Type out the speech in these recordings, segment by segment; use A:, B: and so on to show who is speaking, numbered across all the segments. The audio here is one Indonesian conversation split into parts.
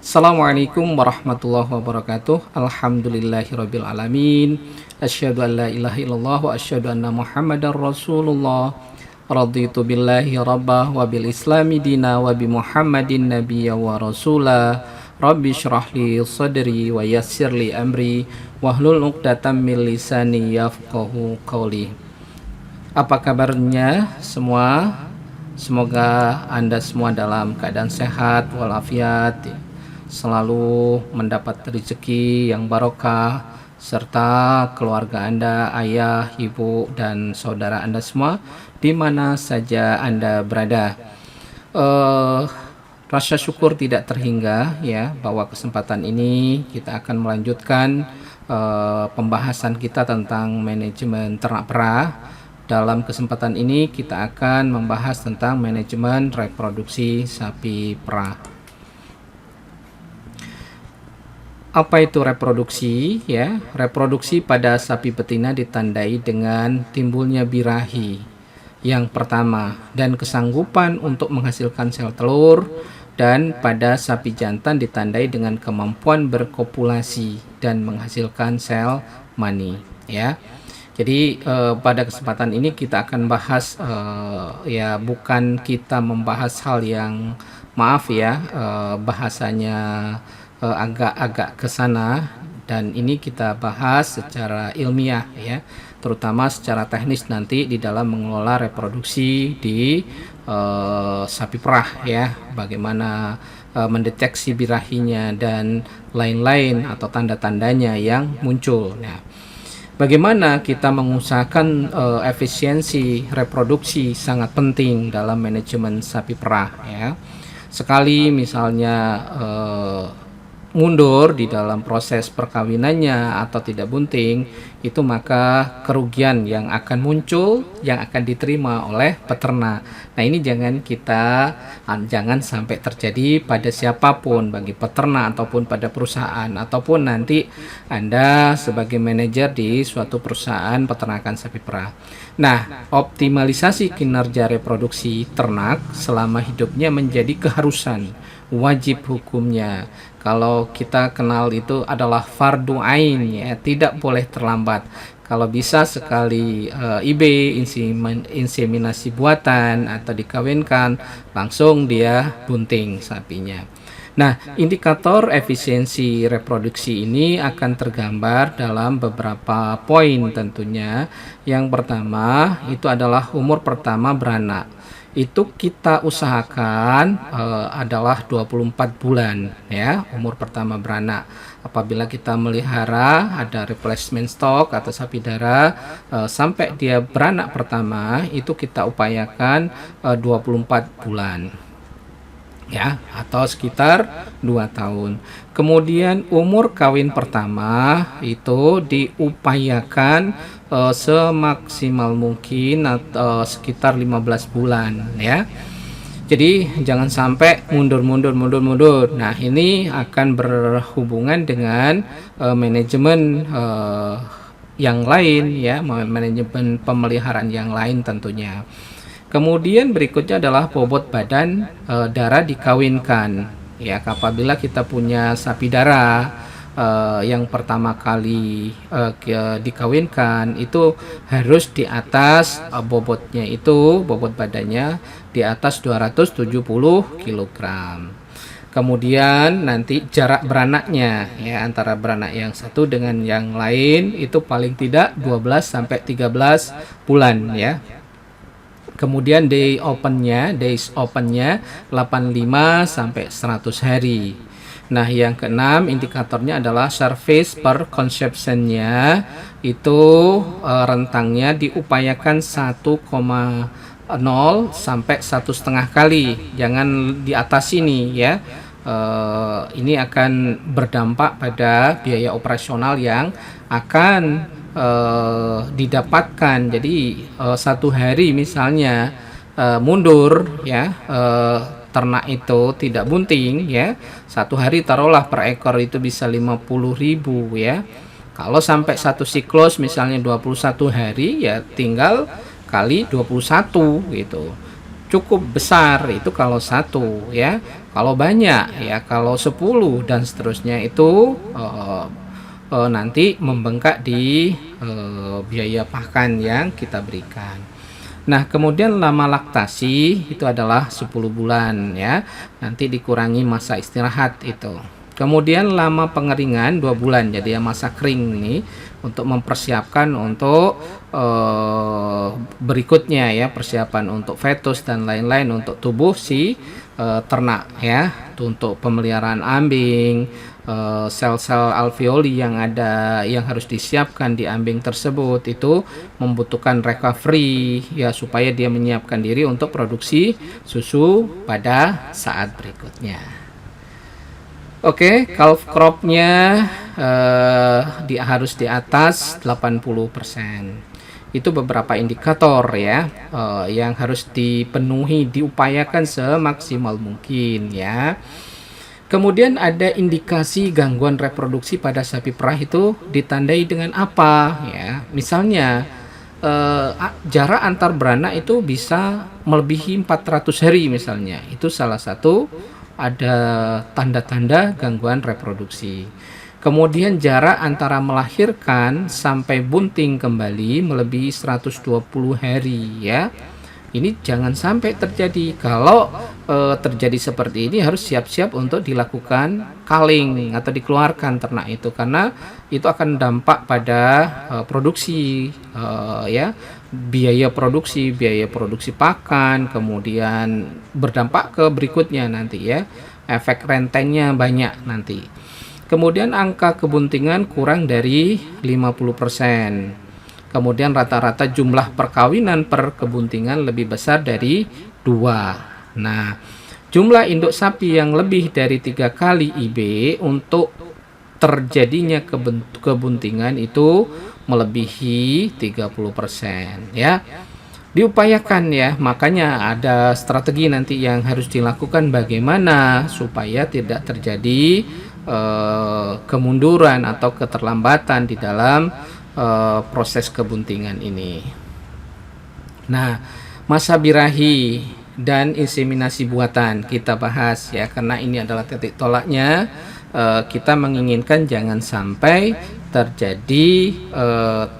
A: Assalamualaikum warahmatullahi wabarakatuh. Alhamdulillahirabbil alamin. Asyhadu an la ilaha illallah wa asyhadu anna Muhammadar Rasulullah. Raditu billahi rabbah wa bil islami dina wa bi Muhammadin nabiyya wa rasula. Rabbi shrah li sadri wa yassir li amri wahlul 'uqdatam min lisani yafqahu qawli. Apa kabarnya semua? Semoga Anda semua dalam keadaan sehat walafiat, selalu mendapat rezeki yang barokah, serta keluarga Anda, ayah, ibu, dan saudara Anda semua di mana saja Anda berada. Eh, Rasa syukur tidak terhingga ya bahwa kesempatan ini kita akan melanjutkan pembahasan kita tentang manajemen ternak perah. Dalam kesempatan ini kita akan membahas tentang manajemen reproduksi sapi perah. Apa itu reproduksi? Ya, reproduksi pada sapi betina ditandai dengan timbulnya birahi yang pertama dan kesanggupan untuk menghasilkan sel telur, dan pada sapi jantan ditandai dengan kemampuan berkopulasi dan menghasilkan sel mani. Ya, jadi pada kesempatan ini kita akan bahas ya, bukan kita membahas hal yang maaf ya, bahasanya agak-agak ke sana, dan ini kita bahas secara ilmiah ya, terutama secara teknis nanti di dalam mengelola reproduksi di sapi perah ya, bagaimana mendeteksi birahinya dan lain-lain atau tanda-tandanya yang muncul. Nah, bagaimana kita mengusahakan efisiensi reproduksi sangat penting dalam manajemen sapi perah ya. Sekali misalnya mundur di dalam proses perkawinannya atau tidak bunting, itu maka kerugian yang akan muncul, yang akan diterima oleh peternak. Nah, ini jangan sampai terjadi pada siapapun, bagi peternak ataupun pada perusahaan, ataupun nanti Anda sebagai manajer di suatu perusahaan peternakan sapi perah. Nah, optimalisasi kinerja reproduksi ternak selama hidupnya menjadi keharusan, wajib hukumnya. Kalau kita kenal itu adalah fardu ain ya, tidak boleh terlambat. Kalau bisa sekali IB, inseminasi buatan atau dikawinkan, langsung dia bunting sapinya. Nah, indikator efisiensi reproduksi ini akan tergambar dalam beberapa poin tentunya. Yang pertama itu adalah umur pertama beranak. Itu kita usahakan adalah 24 bulan ya, umur pertama beranak. Apabila kita melihara ada replacement stock atau sapi darah, sampai dia beranak pertama itu kita upayakan 24 bulan ya, atau sekitar 2 tahun. Kemudian umur kawin pertama itu diupayakan semaksimal mungkin atau sekitar 15 bulan ya. Jadi jangan sampai mundur. Nah, ini akan berhubungan dengan manajemen yang lain ya, manajemen pemeliharaan yang lain tentunya. Kemudian berikutnya adalah bobot badan darah dikawinkan. Ya, apabila kita punya sapi darah yang pertama kali dikawinkan, itu harus di atas bobotnya, itu bobot badannya di atas 270 kg. Kemudian nanti jarak beranaknya ya, antara beranak yang satu dengan yang lain itu paling tidak 12 sampai 13 bulan ya. Kemudian days opennya 85 sampai 100 hari. Nah, yang keenam indikatornya adalah service per conception-nya, itu rentangnya diupayakan 1,0 sampai 1,5 kali. Jangan di atas ini ya. Ini akan berdampak pada biaya operasional yang akan didapatkan. Jadi satu hari misalnya mundur ya, ternak itu tidak bunting ya, satu hari taruhlah per ekor itu bisa 50.000 ya. Kalau sampai satu siklus misalnya 21 hari ya, tinggal kali 21 gitu. cukup besar itu kalau satu ya. Kalau banyak ya, kalau 10 dan seterusnya itu nanti membengkak di biaya pakan yang kita berikan. Nah, kemudian lama laktasi itu adalah 10 bulan ya. Nanti dikurangi masa istirahat itu. Kemudian lama pengeringan 2 bulan. Jadi ya masa kering nih untuk mempersiapkan untuk berikutnya ya, persiapan untuk fetus dan lain-lain untuk tubuh si ternak ya. Untuk pemeliharaan ambing, sel-sel alveoli yang ada yang harus disiapkan di ambing tersebut itu membutuhkan recovery ya, supaya dia menyiapkan diri untuk produksi susu pada saat berikutnya. Oke, calf crop-nya harus di atas 80%. Itu beberapa indikator ya yang harus dipenuhi, diupayakan semaksimal mungkin ya. Kemudian ada indikasi gangguan reproduksi pada sapi perah itu ditandai dengan apa ya? Misalnya jarak antar beranak itu bisa melebihi 400 hari misalnya. Itu salah satu ada tanda-tanda gangguan reproduksi. Kemudian jarak antara melahirkan sampai bunting kembali melebihi 120 hari ya. Ini jangan sampai terjadi. Kalau terjadi seperti ini harus siap-siap untuk dilakukan culling atau dikeluarkan ternak itu, karena itu akan dampak pada produksi ya, biaya produksi pakan, kemudian berdampak ke berikutnya nanti ya, efek rentengnya banyak nanti. Kemudian angka kebuntingan kurang dari 50%. Kemudian rata-rata jumlah perkawinan per kebuntingan lebih besar dari 2. Nah, jumlah induk sapi yang lebih dari 3 kali IB untuk terjadinya kebuntingan itu melebihi 30% ya. Diupayakan ya, makanya ada strategi nanti yang harus dilakukan bagaimana supaya tidak terjadi kemunduran atau keterlambatan di dalam proses kebuntingan ini. Nah, masa birahi dan inseminasi buatan kita bahas ya, karena ini adalah titik tolaknya. Kita menginginkan jangan sampai terjadi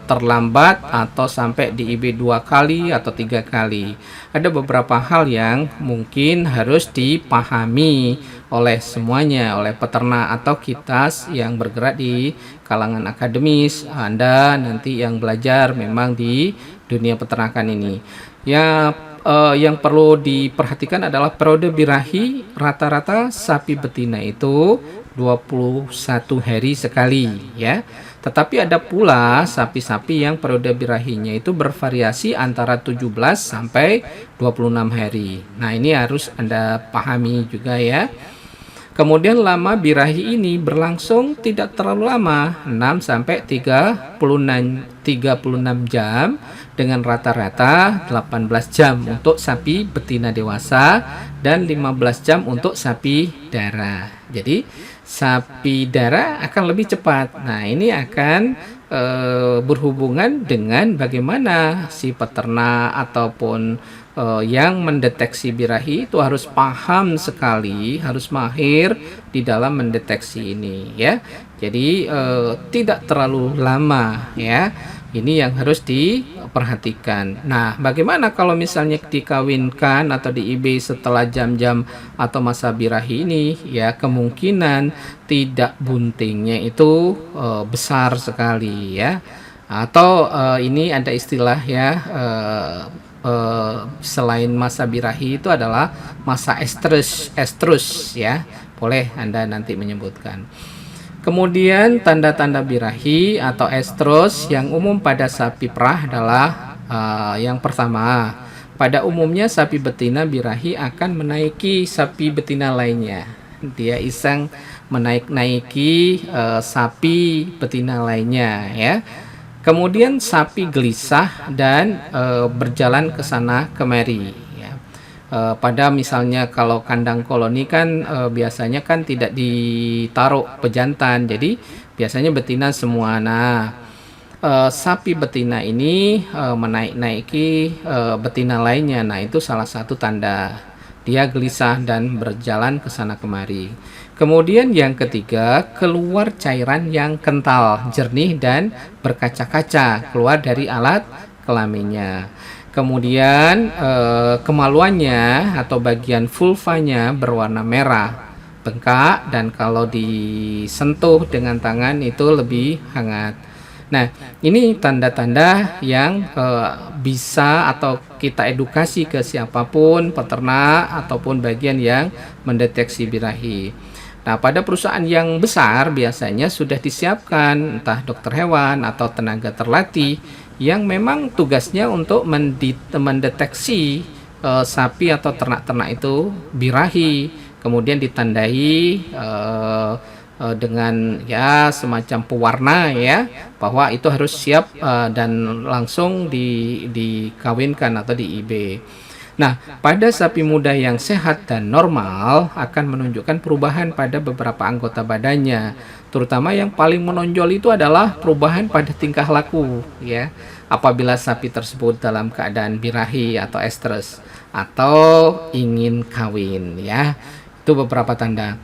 A: terlambat atau sampai di IB 2 kali atau 3 kali. Ada beberapa hal yang mungkin harus dipahami oleh semuanya, oleh peternak atau kita yang bergerak di kalangan akademis, Anda nanti yang belajar memang di dunia peternakan ini. Ya, yang perlu diperhatikan adalah periode birahi rata-rata sapi betina itu 21 hari sekali ya. Tetapi ada pula sapi-sapi yang periode birahinya itu bervariasi antara 17 sampai 26 hari. Nah, ini harus Anda pahami juga ya. Kemudian lama birahi ini berlangsung tidak terlalu lama, 6 sampai 36 jam dengan rata-rata 18 jam untuk sapi betina dewasa dan 15 jam untuk sapi darah. Jadi sapi darah akan lebih cepat. Nah, ini akan berhubungan dengan bagaimana si peternak ataupun yang mendeteksi birahi itu harus paham sekali, harus mahir di dalam mendeteksi ini ya. Jadi tidak terlalu lama ya. Ini yang harus diperhatikan. Nah, bagaimana kalau misalnya dikawinkan atau di IB setelah jam-jam atau masa birahi ini ya, kemungkinan tidak buntingnya itu besar sekali ya. Atau ini ada istilah ya, selain masa birahi itu adalah masa estrus ya. Boleh Anda nanti menyebutkan. Kemudian tanda-tanda birahi atau estrus yang umum pada sapi perah adalah yang pertama, pada umumnya sapi betina birahi akan menaiki sapi betina lainnya. Dia iseng menaiki sapi betina lainnya ya. Kemudian sapi gelisah dan berjalan ke sana kemari ya. Pada misalnya kalau kandang koloni kan biasanya kan tidak ditaruh pejantan, jadi biasanya betina semua. Nah, sapi betina ini menaiki betina lainnya. Nah, itu salah satu tanda dia gelisah dan berjalan ke sana kemari. Kemudian yang ketiga, keluar cairan yang kental, jernih dan berkaca-kaca keluar dari alat kelaminnya. Kemudian kemaluannya atau bagian vulvanya berwarna merah, bengkak, dan kalau disentuh dengan tangan itu lebih hangat. Nah, ini tanda-tanda yang bisa atau kita edukasi ke siapapun, peternak ataupun bagian yang mendeteksi birahi. Nah, pada perusahaan yang besar biasanya sudah disiapkan entah dokter hewan atau tenaga terlatih yang memang tugasnya untuk mendeteksi sapi atau ternak-ternak itu birahi, kemudian ditandai dengan ya semacam pewarna ya, bahwa itu harus siap dan langsung dikawinkan atau di IB. Nah, pada sapi muda yang sehat dan normal akan menunjukkan perubahan pada beberapa anggota badannya. Terutama yang paling menonjol itu adalah perubahan pada tingkah laku ya. Apabila sapi tersebut dalam keadaan birahi atau estrus atau ingin kawin ya. Itu beberapa tanda.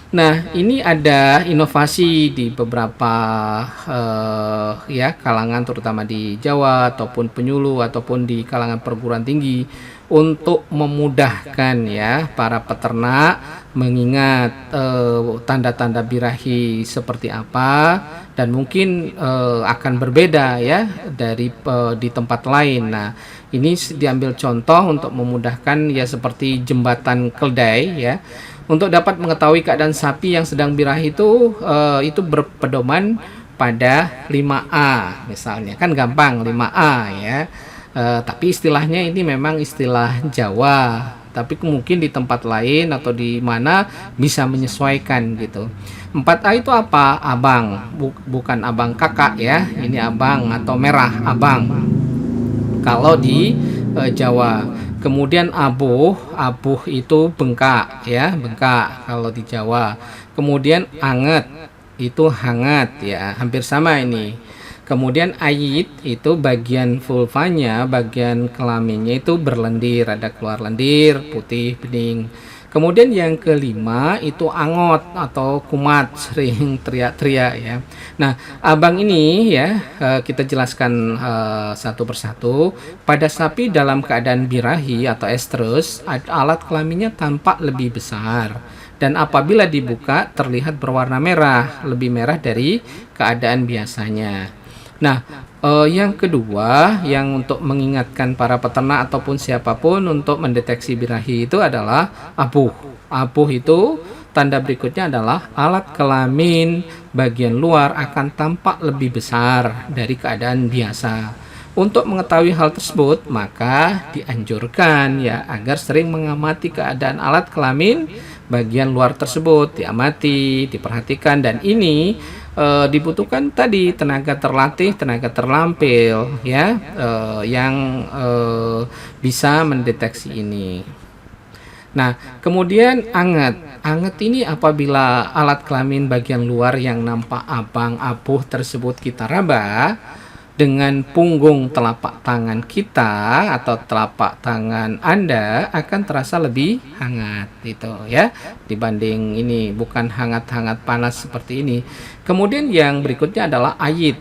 A: Nah, ini ada inovasi di beberapa ya kalangan, terutama di Jawa ataupun penyuluh ataupun di kalangan perguruan tinggi, untuk memudahkan ya para peternak mengingat tanda-tanda birahi seperti apa, dan mungkin akan berbeda ya dari di tempat lain. Nah, ini diambil contoh untuk memudahkan ya, seperti jembatan keldai ya. Untuk dapat mengetahui keadaan sapi yang sedang birahi itu berpedoman pada 5A misalnya. Kan gampang 5A ya. Tapi istilahnya ini memang istilah Jawa. Tapi mungkin di tempat lain atau di mana bisa menyesuaikan gitu. 4A itu apa? Abang, bukan abang kakak ya. Ini abang atau merah, abang. Kalau di Jawa. Kemudian abuh itu bengkak ya, bengkak kalau di Jawa. Kemudian anget itu hangat ya, hampir sama ini. Kemudian ayit itu bagian vulvanya, bagian kelaminnya itu berlendir, ada keluar lendir, putih, bening. Kemudian yang kelima itu angot atau kumat, sering teriak-teriak ya. Nah, abang ini ya kita jelaskan satu persatu. Pada sapi dalam keadaan birahi atau estrus, alat kelaminnya tampak lebih besar. Dan apabila dibuka terlihat berwarna merah, lebih merah dari keadaan biasanya. Nah, yang kedua yang untuk mengingatkan para peternak ataupun siapapun untuk mendeteksi birahi itu adalah abuh. Abuh itu tanda berikutnya adalah alat kelamin bagian luar akan tampak lebih besar dari keadaan biasa. Untuk mengetahui hal tersebut, maka dianjurkan ya agar sering mengamati keadaan alat kelamin bagian luar tersebut, diamati, diperhatikan, dan ini dibutuhkan tadi tenaga terlatih, tenaga terlampil ya, yang bisa mendeteksi ini. Nah, kemudian anget. Anget ini apabila alat kelamin bagian luar yang nampak abang abuh tersebut kita raba dengan punggung telapak tangan kita atau telapak tangan Anda akan terasa lebih hangat gitu ya, dibanding ini, bukan hangat-hangat panas seperti ini. Kemudian yang berikutnya adalah ayit.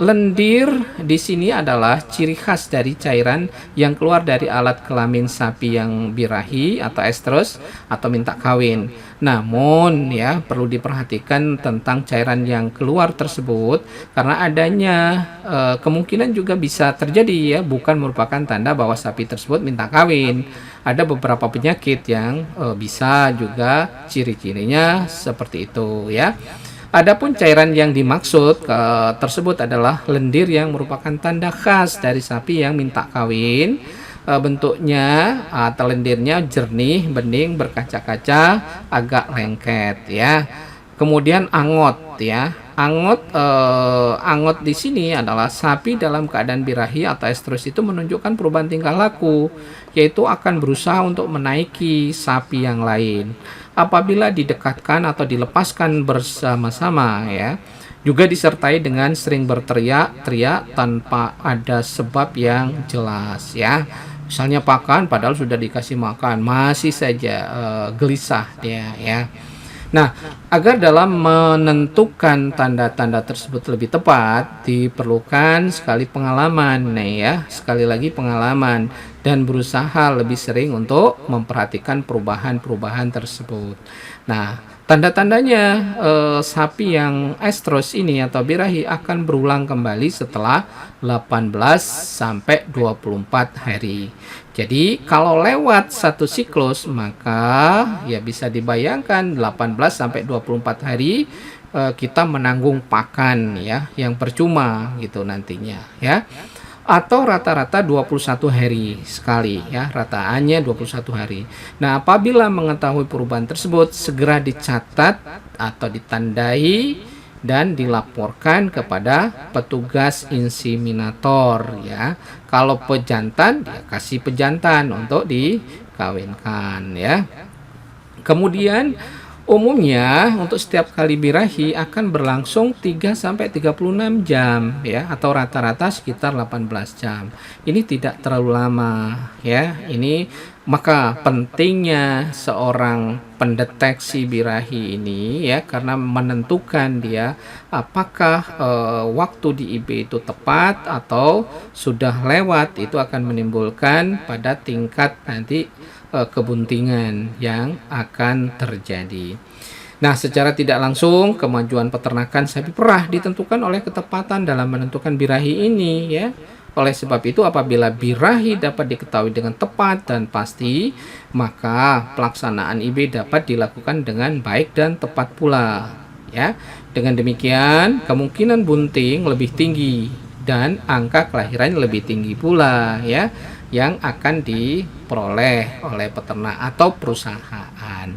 A: Lendir di sini adalah ciri khas dari cairan yang keluar dari alat kelamin sapi yang birahi atau estrus atau minta kawin. Namun ya perlu diperhatikan tentang cairan yang keluar tersebut, karena adanya kemungkinan juga bisa terjadi ya, bukan merupakan tanda bahwa sapi tersebut minta kawin. Ada beberapa penyakit yang bisa juga ciri-cirinya seperti itu ya. Adapun cairan yang dimaksud tersebut adalah lendir yang merupakan tanda khas dari sapi yang minta kawin. Bentuknya atau lendirnya jernih, bening, berkaca-kaca, agak lengket ya. Kemudian angot ya. Angot di sini adalah sapi dalam keadaan birahi atau estrus itu menunjukkan perubahan tingkah laku, yaitu akan berusaha untuk menaiki sapi yang lain. apabila didekatkan atau dilepaskan bersama-sama ya, juga disertai dengan sering berteriak-teriak tanpa ada sebab yang jelas ya. Misalnya pakan padahal sudah dikasih makan, masih saja gelisah dia ya. Nah, agar dalam menentukan tanda-tanda tersebut lebih tepat, diperlukan sekali pengalaman, nih ya, sekali lagi pengalaman dan berusaha lebih sering untuk memperhatikan perubahan-perubahan tersebut. Nah, tanda-tandanya sapi yang estrus ini atau birahi akan berulang kembali setelah 18 sampai 24 hari. Jadi kalau lewat satu siklus maka ya bisa dibayangkan 18 sampai 24 hari kita menanggung pakan ya yang percuma gitu nantinya ya. Atau rata-rata 21 hari sekali ya, rataannya 21 hari. Nah, apabila mengetahui perubahan tersebut segera dicatat atau ditandai dan dilaporkan kepada petugas inseminator ya. Kalau pejantan, ya kasih pejantan untuk dikawinkan ya. Kemudian umumnya untuk setiap kali birahi akan berlangsung 3 sampai 36 jam ya atau rata-rata sekitar 18 jam. Ini tidak terlalu lama ya. Ini maka pentingnya seorang pendeteksi birahi ini ya karena menentukan dia apakah waktu di IB itu tepat atau sudah lewat, itu akan menimbulkan pada tingkat nanti kebuntingan yang akan terjadi. Nah, secara tidak langsung kemajuan peternakan sapi perah ditentukan oleh ketepatan dalam menentukan birahi ini ya. Oleh sebab itu apabila birahi dapat diketahui dengan tepat dan pasti, maka pelaksanaan IB dapat dilakukan dengan baik dan tepat pula ya. Dengan demikian kemungkinan bunting lebih tinggi dan angka kelahiran lebih tinggi pula ya yang akan diperoleh oleh peternak atau perusahaan.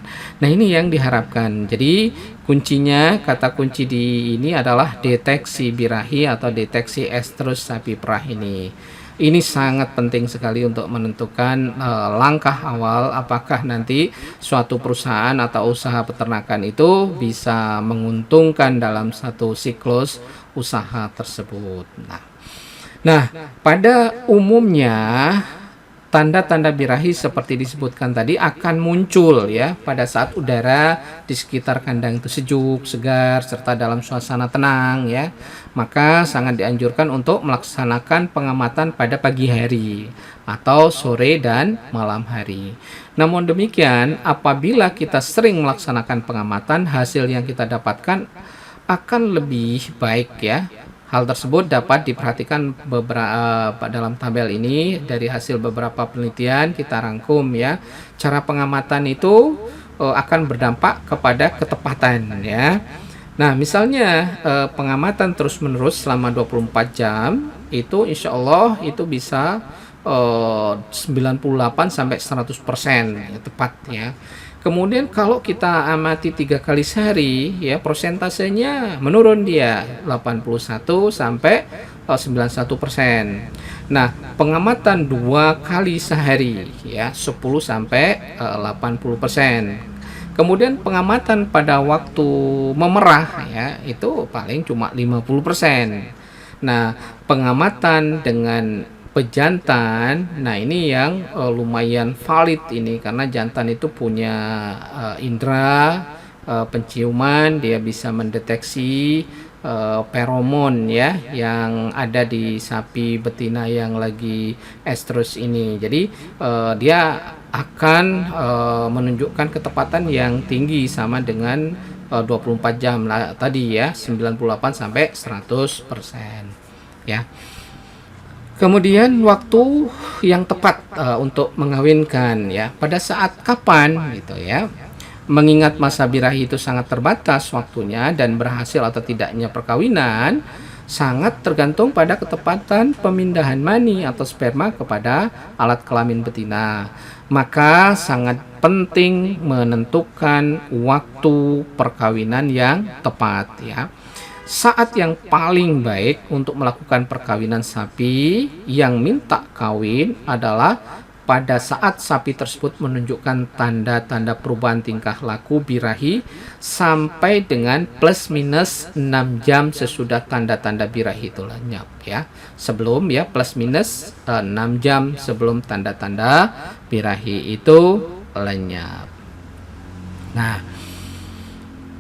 A: Nah, ini yang diharapkan. Jadi, kuncinya, kata kunci di ini adalah deteksi birahi atau deteksi estrus sapi perah ini. Ini sangat penting sekali untuk menentukan langkah awal apakah nanti suatu perusahaan atau usaha peternakan itu bisa menguntungkan dalam satu siklus usaha tersebut. Nah, pada umumnya tanda-tanda birahi seperti disebutkan tadi akan muncul ya pada saat udara di sekitar kandang itu sejuk, segar, serta dalam suasana tenang ya. Maka sangat dianjurkan untuk melaksanakan pengamatan pada pagi hari atau sore dan malam hari. Namun demikian, apabila kita sering melaksanakan pengamatan, hasil yang kita dapatkan akan lebih baik ya. Hal tersebut dapat diperhatikan beberapa dalam tabel ini dari hasil beberapa penelitian kita rangkum ya. Cara pengamatan itu akan berdampak kepada ketepatan ya. Nah, misalnya pengamatan terus-menerus selama 24 jam itu insya Allah itu bisa 98 sampai 100% ya, tepat ya. Kemudian kalau kita amati 3 kali sehari ya persentasenya menurun dia 81 sampai 91%. Nah, pengamatan 2 kali sehari ya 10 sampai 80%. Kemudian pengamatan pada waktu memerah ya itu paling cuma 50%. Nah, pengamatan dengan pejantan, nah ini yang lumayan valid ini karena jantan itu punya indera penciuman, dia bisa mendeteksi feromon ya yang ada di sapi betina yang lagi estrus ini. Jadi dia akan menunjukkan ketepatan yang tinggi sama dengan 24 jam lah tadi ya, 98 sampai 100% ya. Kemudian waktu yang tepat untuk mengawinkan ya. Pada saat kapan gitu ya. Mengingat masa birahi itu sangat terbatas waktunya dan berhasil atau tidaknya perkawinan sangat tergantung pada ketepatan pemindahan mani atau sperma kepada alat kelamin betina. Maka sangat penting menentukan waktu perkawinan yang tepat ya. Saat yang paling baik untuk melakukan perkawinan sapi yang minta kawin adalah pada saat sapi tersebut menunjukkan tanda-tanda perubahan tingkah laku birahi sampai dengan plus minus 6 jam sesudah tanda-tanda birahi itu lenyap ya. Sebelum ya plus minus 6 jam sebelum tanda-tanda birahi itu lenyap. Nah,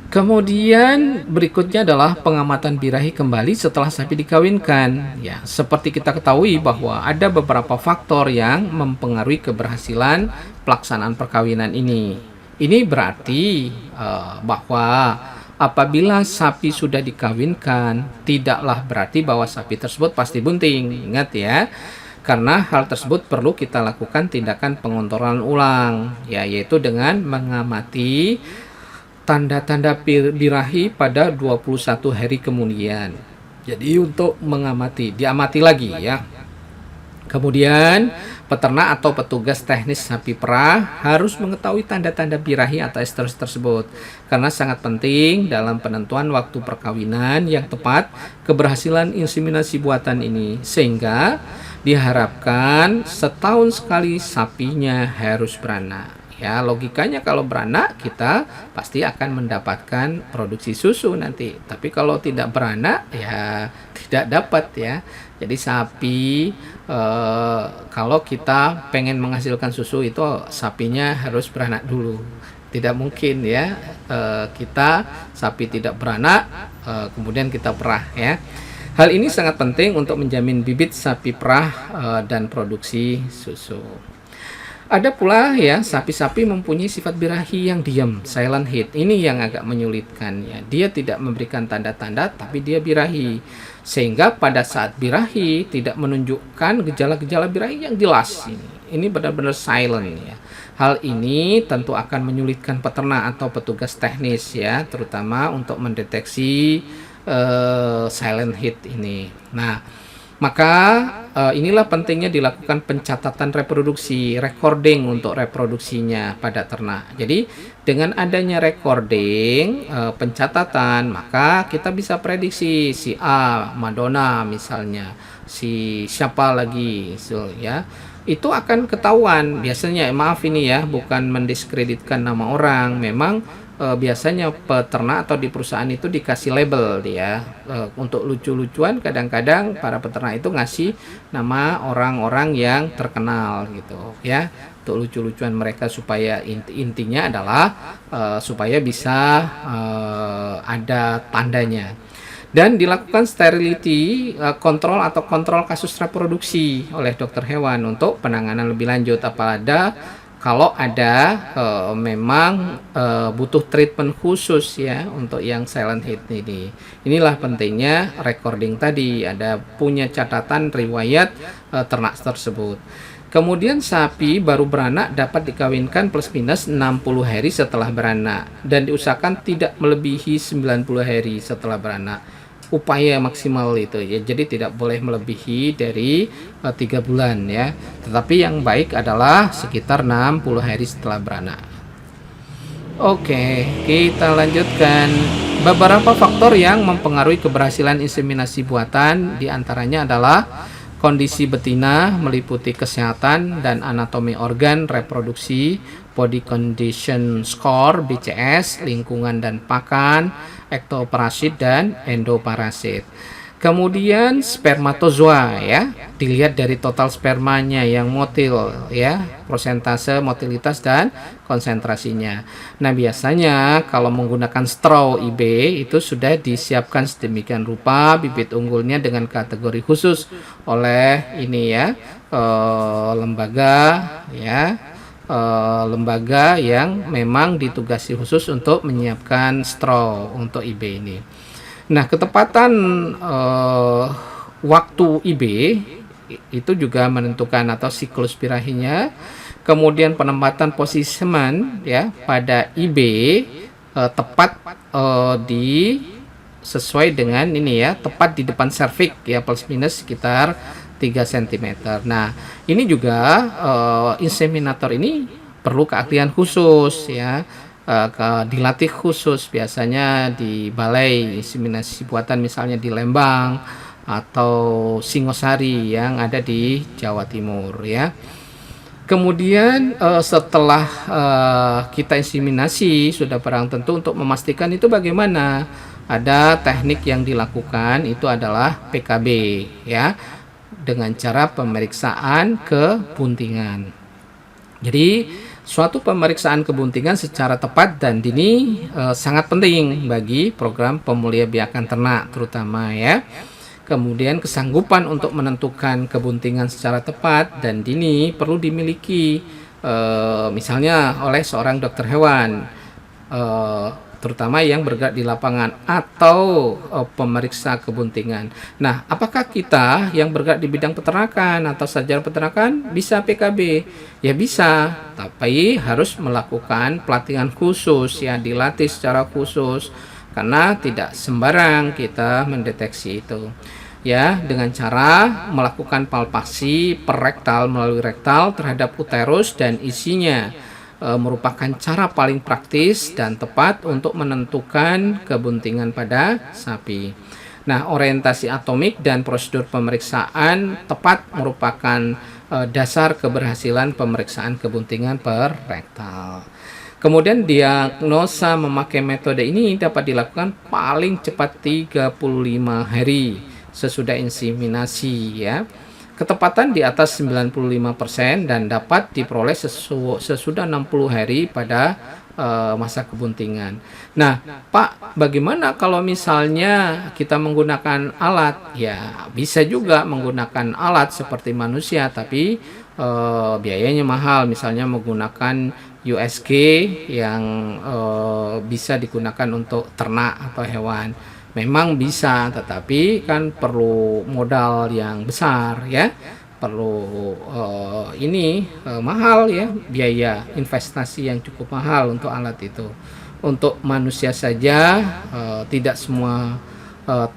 A: kemudian berikutnya adalah pengamatan birahi kembali setelah sapi dikawinkan. Ya, seperti kita ketahui bahwa ada beberapa faktor yang mempengaruhi keberhasilan pelaksanaan perkawinan ini. Ini berarti bahwa apabila sapi sudah dikawinkan, tidaklah berarti bahwa sapi tersebut pasti bunting. Ingat ya. Karena hal tersebut perlu kita lakukan tindakan pengontrolan ulang, ya, yaitu dengan mengamati tanda-tanda birahi pada 21 hari kemudian. Jadi untuk diamati lagi ya. Kemudian peternak atau petugas teknis sapi perah harus mengetahui tanda-tanda birahi atau estrus tersebut karena sangat penting dalam penentuan waktu perkawinan yang tepat keberhasilan inseminasi buatan ini, sehingga diharapkan setahun sekali sapinya harus beranak. Ya, logikanya kalau beranak kita pasti akan mendapatkan produksi susu nanti. Tapi kalau tidak beranak ya tidak dapat ya. Jadi sapi kalau kita pengen menghasilkan susu itu sapinya harus beranak dulu. Tidak mungkin ya kita sapi tidak beranak kemudian kita perah ya. Hal ini sangat penting untuk menjamin bibit sapi perah dan produksi susu. Ada pula ya sapi-sapi mempunyai sifat birahi yang diam, silent heat. Ini yang agak menyulitkan ya. Dia tidak memberikan tanda-tanda tapi dia birahi. Sehingga pada saat birahi tidak menunjukkan gejala-gejala birahi yang jelas ini. Ini benar-benar silent ya. Hal ini tentu akan menyulitkan peternak atau petugas teknis ya, terutama untuk mendeteksi silent heat ini. Nah, maka inilah pentingnya dilakukan pencatatan reproduksi, recording untuk reproduksinya pada ternak. Jadi dengan adanya recording, pencatatan, maka kita bisa prediksi si A, Madonna misalnya, si siapa lagi, so, ya. Itu akan ketahuan biasanya. Maaf ini ya, bukan mendiskreditkan nama orang. Memang biasanya peternak atau di perusahaan itu dikasih label dia untuk lucu-lucuan. Kadang-kadang para peternak itu ngasih nama orang-orang yang terkenal gitu ya, untuk lucu-lucuan mereka supaya intinya adalah supaya bisa ada tandanya. Dan dilakukan sterility kontrol atau kontrol kasus reproduksi oleh dokter hewan untuk penanganan lebih lanjut kalau ada memang butuh treatment khusus ya untuk yang silent heat ini. Inilah pentingnya recording tadi, ada punya catatan riwayat ternak tersebut. Kemudian sapi baru beranak dapat dikawinkan plus minus 60 hari setelah beranak dan diusahakan tidak melebihi 90 hari setelah beranak. Upaya maksimal itu ya, jadi tidak boleh melebihi dari 3 bulan ya, tetapi yang baik adalah sekitar 60 hari setelah beranak. Oke, kita lanjutkan. Beberapa faktor yang mempengaruhi keberhasilan inseminasi buatan diantaranya adalah kondisi betina meliputi kesehatan dan anatomi organ reproduksi, body condition score BCS, lingkungan dan pakan, ektoparasit dan endoparasit. Kemudian spermatozoa ya, dilihat dari total spermanya yang motil ya, persentase motilitas dan konsentrasinya. Nah, biasanya kalau menggunakan straw IB itu sudah disiapkan sedemikian rupa bibit unggulnya dengan kategori khusus oleh ini ya, lembaga ya, lembaga yang memang ditugasi khusus untuk menyiapkan straw untuk IB ini. Nah, ketepatan waktu IB itu juga menentukan atau siklus birahinya. Kemudian penempatan positioning ya pada IB tepat sesuai dengan ini ya, tepat di depan serviks ya, plus minus sekitar 3 cm. Nah, ini juga inseminator ini perlu keahlian khusus ya. Dilatih khusus biasanya di balai inseminasi buatan misalnya di Lembang atau Singosari yang ada di Jawa Timur ya. Kemudian, setelah, kita inseminasi sudah barang tentu untuk memastikan itu bagaimana, ada teknik yang dilakukan itu adalah PKB ya, dengan cara pemeriksaan kebuntingan. Jadi, suatu pemeriksaan kebuntingan secara tepat dan dini, sangat penting bagi program pemuliabiakan ternak terutama ya. Kemudian kesanggupan untuk menentukan kebuntingan secara tepat dan dini perlu dimiliki, misalnya oleh seorang dokter hewan, eee, terutama yang bergerak di lapangan atau, pemeriksa kebuntingan. Nah, apakah kita yang bergerak di bidang peternakan atau sarjana peternakan bisa PKB? Ya bisa, tapi harus melakukan pelatihan khusus ya, dilatih secara khusus, karena tidak sembarang kita mendeteksi itu. Ya, dengan cara melakukan palpasi perektal melalui rektal terhadap uterus dan isinya, merupakan cara paling praktis dan tepat untuk menentukan kebuntingan pada sapi. Nah, orientasi atomik dan prosedur pemeriksaan tepat merupakan, dasar keberhasilan pemeriksaan kebuntingan per rektal. Kemudian diagnosa memakai metode ini dapat dilakukan paling cepat 35 hari sesudah inseminasi ya. Ketepatan di atas 95% dan dapat diperoleh sesudah 60 hari pada, masa kebuntingan. Nah, Pak, bagaimana kalau misalnya kita menggunakan alat? Ya, bisa juga menggunakan alat seperti manusia, tapi, biayanya mahal. Misalnya menggunakan USG yang, bisa digunakan untuk ternak atau hewan. Memang bisa, tetapi kan perlu modal yang besar ya, perlu, mahal ya, biaya investasi yang cukup mahal untuk alat itu. Untuk manusia saja, tidak semua,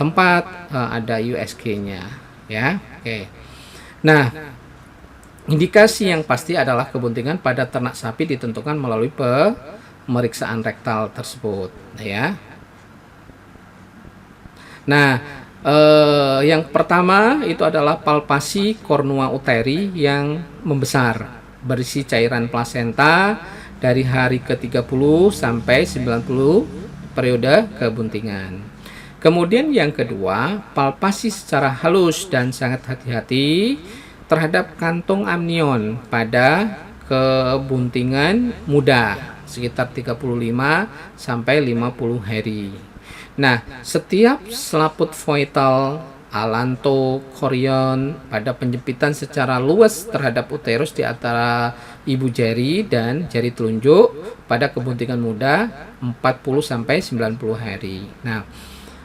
A: tempat, ada USG-nya ya, oke. Nah, indikasi yang pasti adalah kebuntingan pada ternak sapi ditentukan melalui pemeriksaan rektal tersebut ya. Nah, yang pertama itu adalah palpasi kornua uteri yang membesar, berisi cairan plasenta dari hari ke-30 sampai 90 periode kebuntingan. Kemudian yang kedua, palpasi secara halus dan sangat hati-hati terhadap kantung amnion pada kebuntingan muda sekitar 35 sampai 50 hari. Nah, setiap selaput voital, alanto, korion pada penjempitan secara luas terhadap uterus di antara ibu jari dan jari telunjuk pada kebuntingan muda 40 sampai 90 hari. Nah,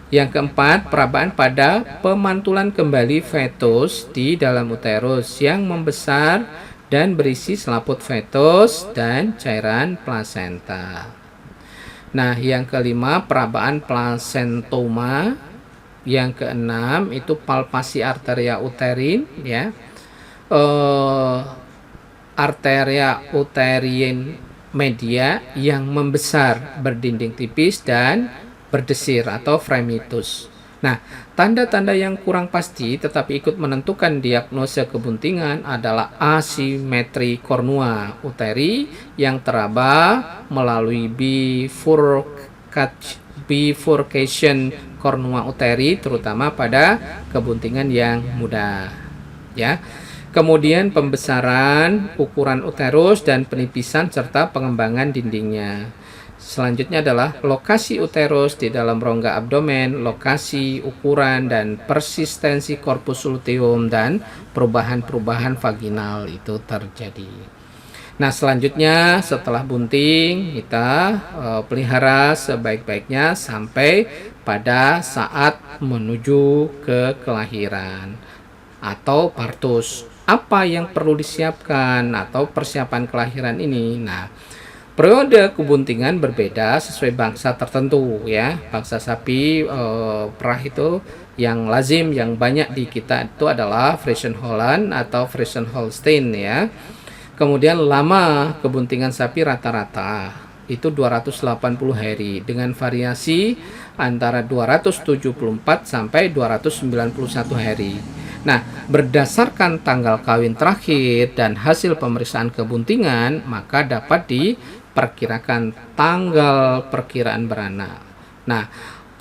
A: yang keempat, perabaan pada pemantulan kembali fetus di dalam uterus yang membesar dan berisi selaput fetus dan cairan plasenta. Nah, yang kelima, perabaan plasentoma. Yang keenam itu palpasi arteria uterin ya. Arteria uterin media yang membesar, berdinding tipis dan berdesir atau fremitus. Nah, tanda-tanda yang kurang pasti tetapi ikut menentukan diagnosa kebuntingan adalah asimetri kornua uteri yang teraba melalui bifurcation kornua uteri terutama pada kebuntingan yang muda ya. Kemudian pembesaran ukuran uterus dan penipisan serta pengembangan dindingnya. Selanjutnya adalah lokasi uterus di dalam rongga abdomen, lokasi, ukuran, dan persistensi korpus luteum dan perubahan-perubahan vaginal itu terjadi. Nah, selanjutnya setelah bunting kita pelihara sebaik-baiknya sampai pada saat menuju ke kelahiran atau partus. Apa yang perlu disiapkan atau persiapan kelahiran ini? Nah, periode kebuntingan berbeda sesuai bangsa tertentu ya. Bangsa sapi perah itu yang lazim yang banyak di kita itu adalah Friesian Holland atau Friesian Holstein ya. Kemudian lama kebuntingan sapi rata-rata itu 280 hari dengan variasi antara 274 sampai 291 hari. Nah, berdasarkan tanggal kawin terakhir dan hasil pemeriksaan kebuntingan, maka dapat diperkirakan tanggal perkiraan beranak. Nah,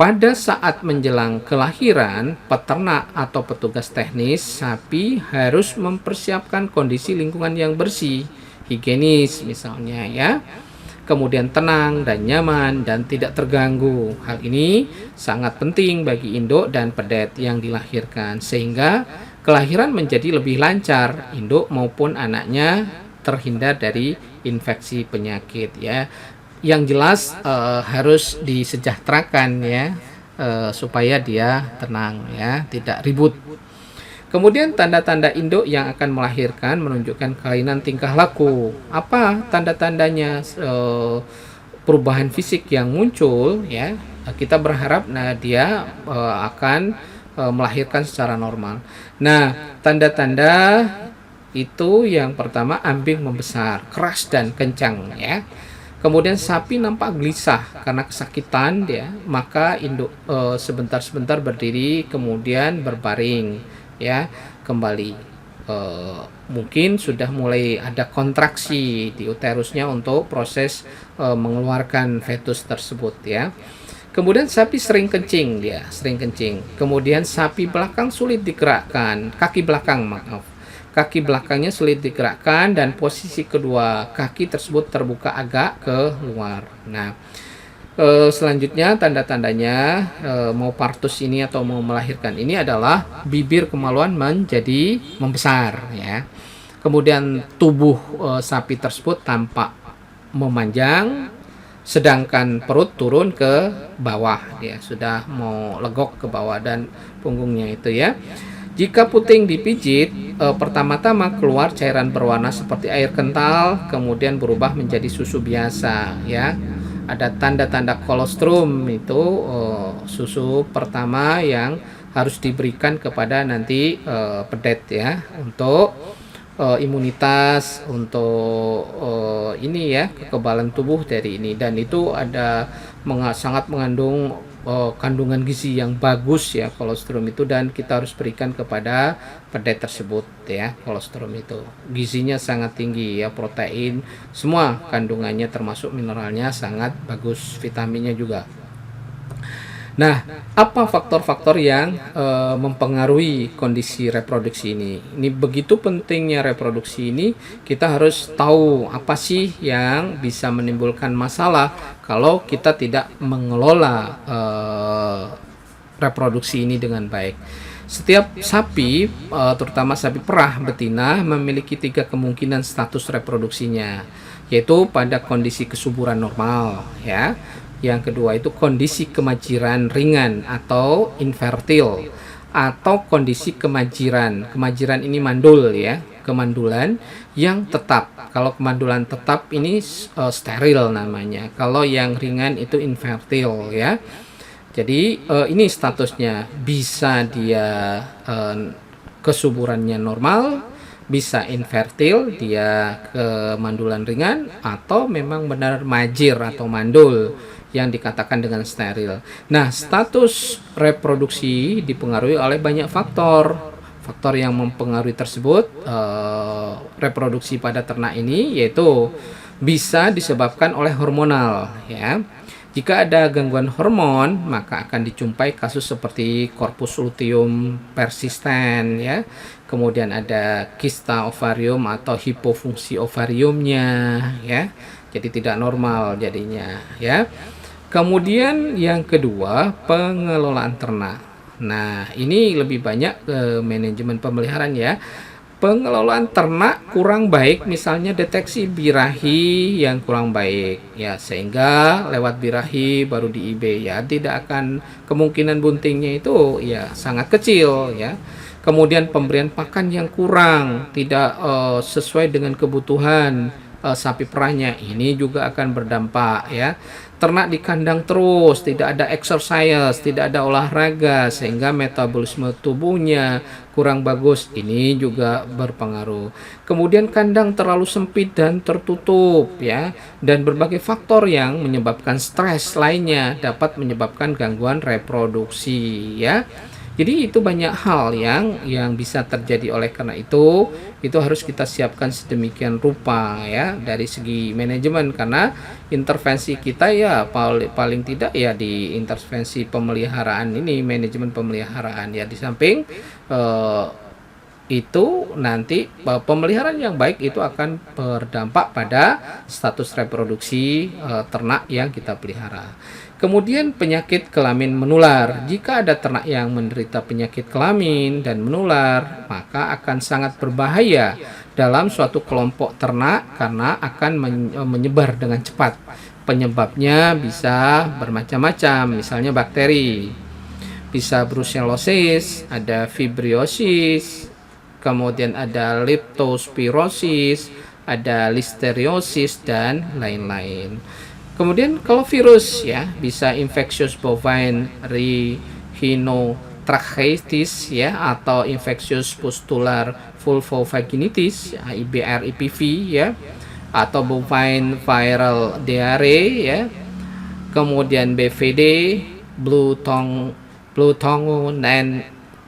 A: pada saat menjelang kelahiran, peternak atau petugas teknis sapi harus mempersiapkan kondisi lingkungan yang bersih, higienis misalnya ya, kemudian tenang dan nyaman dan tidak terganggu. Hal ini sangat penting bagi induk dan pedet yang dilahirkan sehingga kelahiran menjadi lebih lancar, induk maupun anaknya terhindar dari infeksi penyakit ya. Yang jelas harus disejahterakan ya, supaya dia tenang ya, tidak ribut. Kemudian tanda-tanda induk yang akan melahirkan menunjukkan kelainan tingkah laku. Apa tanda-tandanya? Perubahan fisik yang muncul ya. Kita berharap dia akan melahirkan secara normal. Nah, tanda-tanda itu yang pertama ambing membesar, keras dan kencang ya. Kemudian sapi nampak gelisah karena kesakitan dia, maka induk sebentar-sebentar berdiri kemudian berbaring ya, kembali. Mungkin sudah mulai ada kontraksi di uterusnya untuk proses mengeluarkan fetus tersebut ya. Kemudian sapi sering kencing dia, sering kencing. Kemudian sapi belakang sulit digerakkan, kaki belakang maaf. Kaki belakangnya sulit digerakkan dan posisi kedua kaki tersebut terbuka agak keluar. Nah, selanjutnya tanda-tandanya mau partus ini atau mau melahirkan ini adalah bibir kemaluan menjadi membesar ya. Kemudian tubuh sapi tersebut tampak memanjang, sedangkan perut turun ke bawah ya, sudah mau legok ke bawah dan punggungnya itu ya. Jika puting dipijit, pertama-tama keluar cairan berwarna seperti air kental, kemudian berubah menjadi susu biasa ya. Ada tanda-tanda kolostrum itu susu pertama yang harus diberikan kepada nanti pedet ya, untuk imunitas, untuk ini ya, kekebalan tubuh dari ini, dan itu ada sangat mengandung kandungan gizi yang bagus ya kolostrum itu, dan kita harus berikan kepada pedet tersebut ya. Kolostrum itu gizinya sangat tinggi ya, protein semua kandungannya termasuk mineralnya sangat bagus, vitaminnya juga. Nah, apa faktor-faktor yang mempengaruhi kondisi reproduksi ini? Ini begitu pentingnya reproduksi ini, kita harus tahu apa sih yang bisa menimbulkan masalah kalau kita tidak mengelola reproduksi ini dengan baik. Setiap sapi, terutama sapi perah betina, memiliki 3 kemungkinan status reproduksinya, yaitu pada kondisi kesuburan normal ya. Yang kedua itu kondisi kemajiran ringan atau infertil, atau kondisi kemajiran. Kemajiran ini mandul ya, kemandulan yang tetap. Kalau kemandulan tetap ini steril namanya. Kalau yang ringan itu infertil ya. Jadi ini statusnya, bisa dia kesuburannya normal, bisa infertil, dia kemandulan ringan, atau memang benar majir atau mandul yang dikatakan dengan steril. Nah, status reproduksi dipengaruhi oleh banyak faktor. Faktor yang mempengaruhi tersebut reproduksi pada ternak ini yaitu bisa disebabkan oleh hormonal ya. Jika ada gangguan hormon, maka akan dijumpai kasus seperti corpus luteum persisten ya. Kemudian ada kista ovarium atau hipofungsi ovariumnya ya. Jadi tidak normal jadinya ya. Kemudian yang kedua, pengelolaan ternak. Nah, ini lebih banyak ke manajemen pemeliharaan ya. Pengelolaan ternak kurang baik, misalnya deteksi birahi yang kurang baik ya, sehingga lewat birahi baru di IB ya, tidak akan, kemungkinan buntingnya itu ya sangat kecil ya. Kemudian pemberian pakan yang kurang, tidak sesuai dengan kebutuhan sapi perahnya, ini juga akan berdampak ya. Ternak di kandang terus, tidak ada exercise, tidak ada olahraga, sehingga metabolisme tubuhnya kurang bagus, ini juga berpengaruh. Kemudian kandang terlalu sempit dan tertutup ya, dan berbagai faktor yang menyebabkan stres lainnya dapat menyebabkan gangguan reproduksi ya. Jadi itu banyak hal yang bisa terjadi. Oleh karena itu harus kita siapkan sedemikian rupa ya dari segi manajemen, karena intervensi kita ya paling tidak ya di intervensi pemeliharaan ini, manajemen pemeliharaan ya, di samping eh, itu nanti pemeliharaan yang baik itu akan berdampak pada status reproduksi ternak yang kita pelihara. Kemudian penyakit kelamin menular. Jika ada ternak yang menderita penyakit kelamin dan menular, maka akan sangat berbahaya dalam suatu kelompok ternak karena akan menyebar dengan cepat. Penyebabnya bisa bermacam-macam, misalnya bakteri, bisa brucellosis, ada fibriosis, kemudian ada leptospirosis, ada listeriosis, dan lain-lain. Kemudian kalau virus ya, bisa infectious bovine rhinotracheitis ya, atau infectious pustular vulvovaginitis, IBR IPV ya, atau bovine viral diarrhea ya. Kemudian BVD, blue tongue,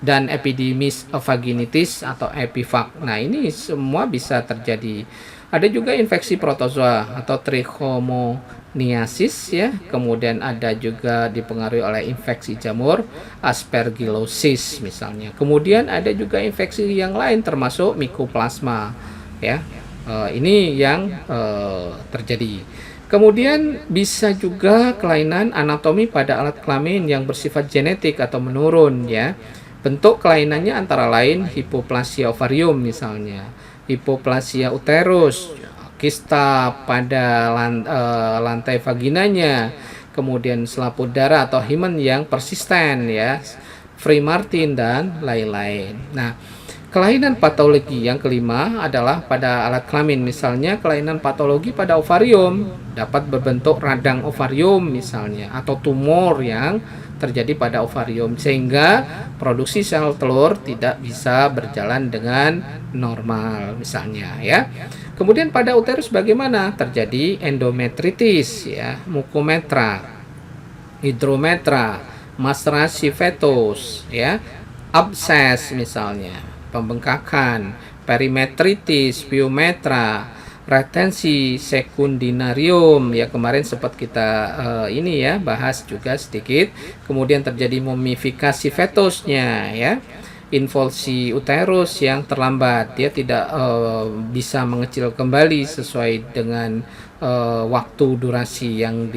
A: dan epidemis vaginitis atau EPIVAG. Nah, ini semua bisa terjadi. Ada juga infeksi protozoa atau trichomoniasis ya. Kemudian ada juga dipengaruhi oleh infeksi jamur, aspergillosis misalnya. Kemudian ada juga infeksi yang lain termasuk mycoplasma ya. Ini yang terjadi. Kemudian bisa juga kelainan anatomi pada alat kelamin yang bersifat genetik atau menurun ya. Bentuk kelainannya antara lain hipoplasia ovarium misalnya, hipoplasia uterus, kista pada lantai vaginanya, kemudian selaput darah atau himen yang persisten ya, Free Martin, dan lain-lain. Nah, kelainan patologi yang kelima adalah pada alat kelamin, misalnya kelainan patologi pada ovarium dapat berbentuk radang ovarium misalnya, atau tumor yang terjadi pada ovarium sehingga produksi sel telur tidak bisa berjalan dengan normal misalnya ya. Kemudian pada uterus bagaimana? Terjadi endometritis ya, mukometra, hidrometra, macerasi fetus ya, abses misalnya, pembengkakan, perimetritis, pyometra, retensi sekundinarium ya, kemarin sempat kita ini ya bahas juga sedikit. Kemudian terjadi mumifikasi fetusnya ya, involusi uterus yang terlambat, dia tidak bisa mengecil kembali sesuai dengan waktu durasi yang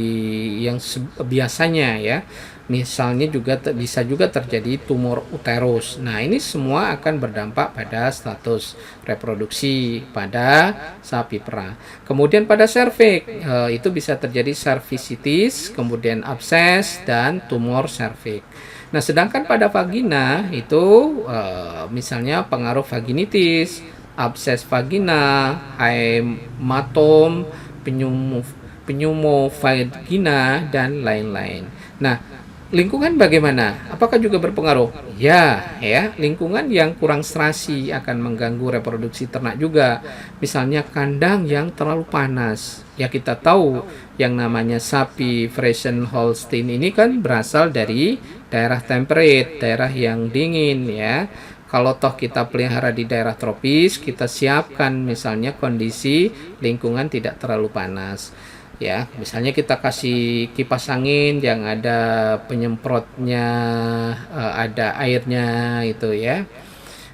A: biasanya ya. Misalnya juga bisa juga terjadi tumor uterus. Nah, ini semua akan berdampak pada status reproduksi pada sapi perah. Kemudian pada serviks itu bisa terjadi cervicitis, kemudian abses dan tumor serviks. Nah, sedangkan pada vagina itu misalnya pengaruh vaginitis, abses vagina, hematom, pneumovagina, dan lain-lain. Nah, lingkungan bagaimana? Apakah juga berpengaruh? Ya, lingkungan yang kurang serasi akan mengganggu reproduksi ternak juga. Misalnya kandang yang terlalu panas. Ya, kita tahu yang namanya sapi Friesian Holstein ini kan berasal dari daerah temperate, daerah yang dingin ya. Kalau toh kita pelihara di daerah tropis, kita siapkan misalnya kondisi lingkungan tidak terlalu panas. Ya, misalnya kita kasih kipas angin yang ada penyemprotnya, ada airnya itu ya.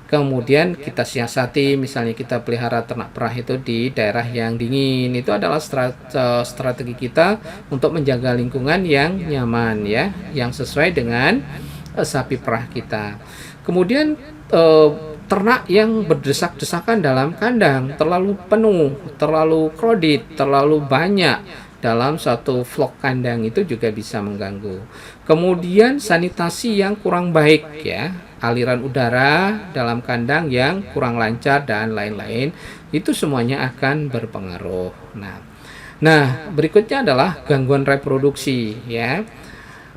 A: Kemudian kita siasati, misalnya kita pelihara ternak perah itu di daerah yang dingin. Itu adalah strategi kita untuk menjaga lingkungan yang nyaman ya, yang sesuai dengan sapi perah kita. Kemudian ternak yang berdesak-desakan dalam kandang, terlalu penuh, terlalu crowded, terlalu banyak dalam satu vlog kandang itu juga bisa mengganggu. Kemudian sanitasi yang kurang baik ya, aliran udara dalam kandang yang kurang lancar dan lain-lain, itu semuanya akan berpengaruh. Nah, berikutnya adalah gangguan reproduksi ya.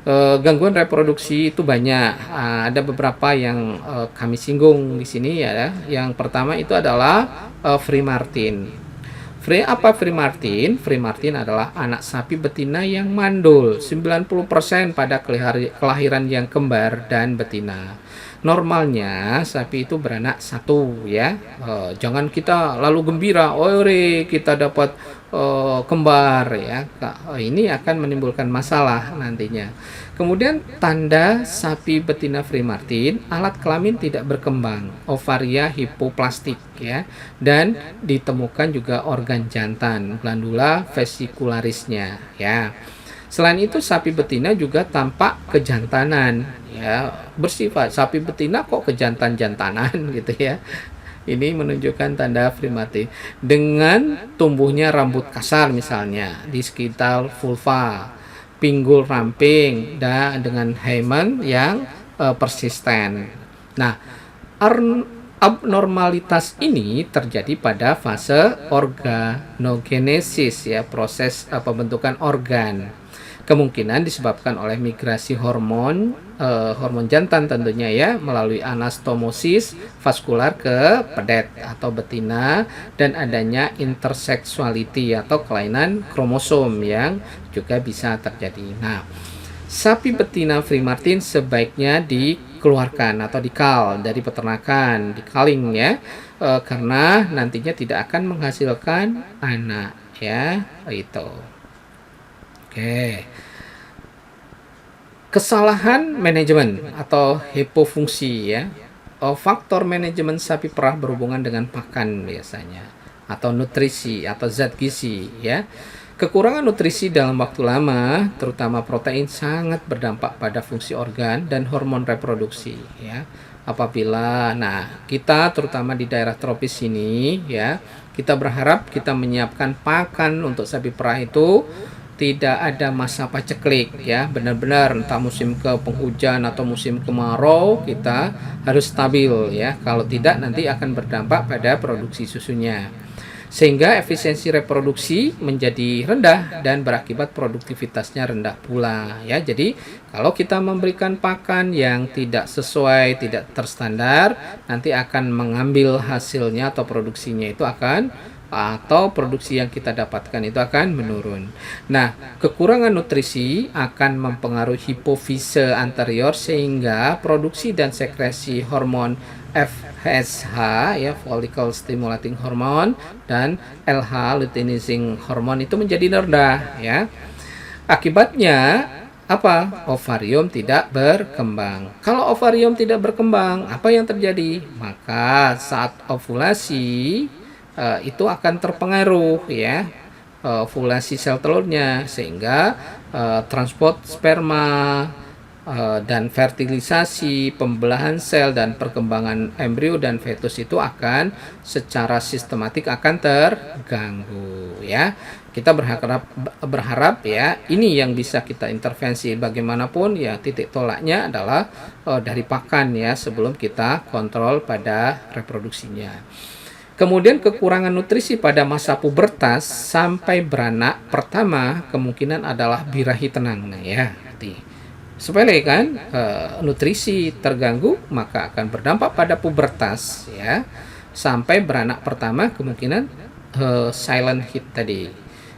A: Gangguan reproduksi itu banyak. Ada beberapa yang kami singgung di sini ya. Yang pertama itu adalah Free Martin. Apa Free Martin? Free Martin adalah anak sapi betina yang mandul, 90% pada kelahiran yang kembar dan betina. Normalnya sapi itu beranak satu ya. Jangan kita lalu gembira, ore kita dapat kembar ya. Ini akan menimbulkan masalah nantinya. Kemudian tanda sapi betina Free Martin, alat kelamin tidak berkembang, ovaria hipoplastik ya, dan ditemukan juga organ jantan, glandula vesikularisnya ya. Selain itu sapi betina juga tampak kejantanan ya, bersifat sapi betina kok kejantan-jantanan gitu ya. Ini menunjukkan tanda Free Martin dengan tumbuhnya rambut kasar misalnya di sekitar vulva, pinggul ramping, dan dengan hymen yang persisten. Nah, abnormalitas ini terjadi pada fase organogenesis ya, proses pembentukan organ. Kemungkinan disebabkan oleh migrasi hormon jantan tentunya ya, melalui anastomosis vaskular ke pedet atau betina, dan adanya interseksuality atau kelainan kromosom yang juga bisa terjadi. Nah, sapi betina Free Martin sebaiknya dikeluarkan atau dikal dari peternakan, dikaling ya, karena nantinya tidak akan menghasilkan anak ya, itu. Oke. Kesalahan manajemen atau hipofungsi ya. Faktor manajemen sapi perah berhubungan dengan pakan biasanya, atau nutrisi atau zat gizi ya. Kekurangan nutrisi dalam waktu lama, terutama protein, sangat berdampak pada fungsi organ dan hormon reproduksi ya. Apabila kita terutama di daerah tropis ini ya, kita berharap kita menyiapkan pakan untuk sapi perah itu tidak ada masa paceklik ya, benar-benar entah musim ke penghujan atau musim kemarau kita harus stabil ya, kalau tidak nanti akan berdampak pada produksi susunya, sehingga efisiensi reproduksi menjadi rendah dan berakibat produktivitasnya rendah pula ya. Jadi kalau kita memberikan pakan yang tidak sesuai, tidak terstandar, nanti akan mengambil hasilnya atau produksinya itu atau produksi yang kita dapatkan itu akan menurun. Nah, kekurangan nutrisi akan mempengaruhi hipofise anterior sehingga produksi dan sekresi hormon FSH ya, follicle stimulating hormone, dan LH luteinizing hormone itu menjadi rendah ya. Akibatnya apa? Ovarium tidak berkembang. Kalau ovarium tidak berkembang, apa yang terjadi? Maka saat ovulasi itu akan terpengaruh ya, ovulasi sel telurnya, sehingga transport sperma dan fertilisasi, pembelahan sel dan perkembangan embrio dan fetus itu akan secara sistematik akan terganggu ya. Kita berharap ya, ini yang bisa kita intervensi bagaimanapun ya, titik tolaknya adalah dari pakan ya, sebelum kita kontrol pada reproduksinya. Kemudian kekurangan nutrisi pada masa pubertas sampai beranak pertama kemungkinan adalah birahi tenang. Nah ya, sepele kan, nutrisi terganggu maka akan berdampak pada pubertas ya, sampai beranak pertama kemungkinan silent hit tadi.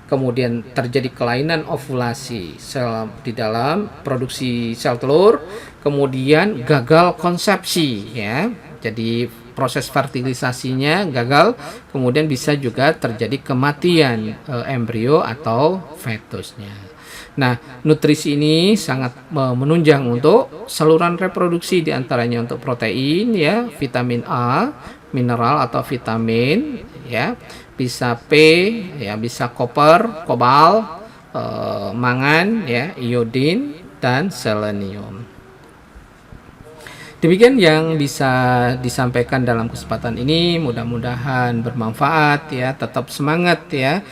A: Kemudian terjadi kelainan ovulasi sel di dalam produksi sel telur, kemudian gagal konsepsi ya, jadi proses fertilisasinya gagal, kemudian bisa juga terjadi kematian embrio atau fetusnya. Nah, nutrisi ini sangat menunjang untuk saluran reproduksi, diantaranya untuk protein ya, vitamin A, mineral atau vitamin ya, bisa P ya, bisa koper, kobalt, mangan ya, iodin, dan selenium. Demikian yang bisa disampaikan dalam kesempatan ini, mudah-mudahan bermanfaat ya, tetap semangat ya,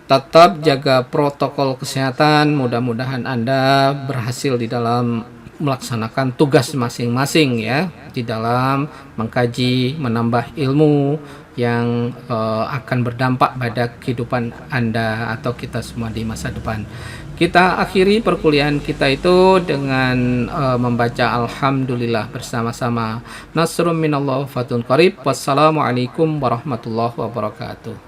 A: tetap jaga protokol kesehatan, mudah-mudahan Anda berhasil di dalam melaksanakan tugas masing-masing ya, di dalam mengkaji, menambah ilmu yang akan berdampak pada kehidupan Anda atau kita semua di masa depan. Kita akhiri perkuliahan kita itu dengan membaca Alhamdulillah bersama-sama. Nasrun minallah fatun qarib. Wassalamualaikum warahmatullahi wabarakatuh.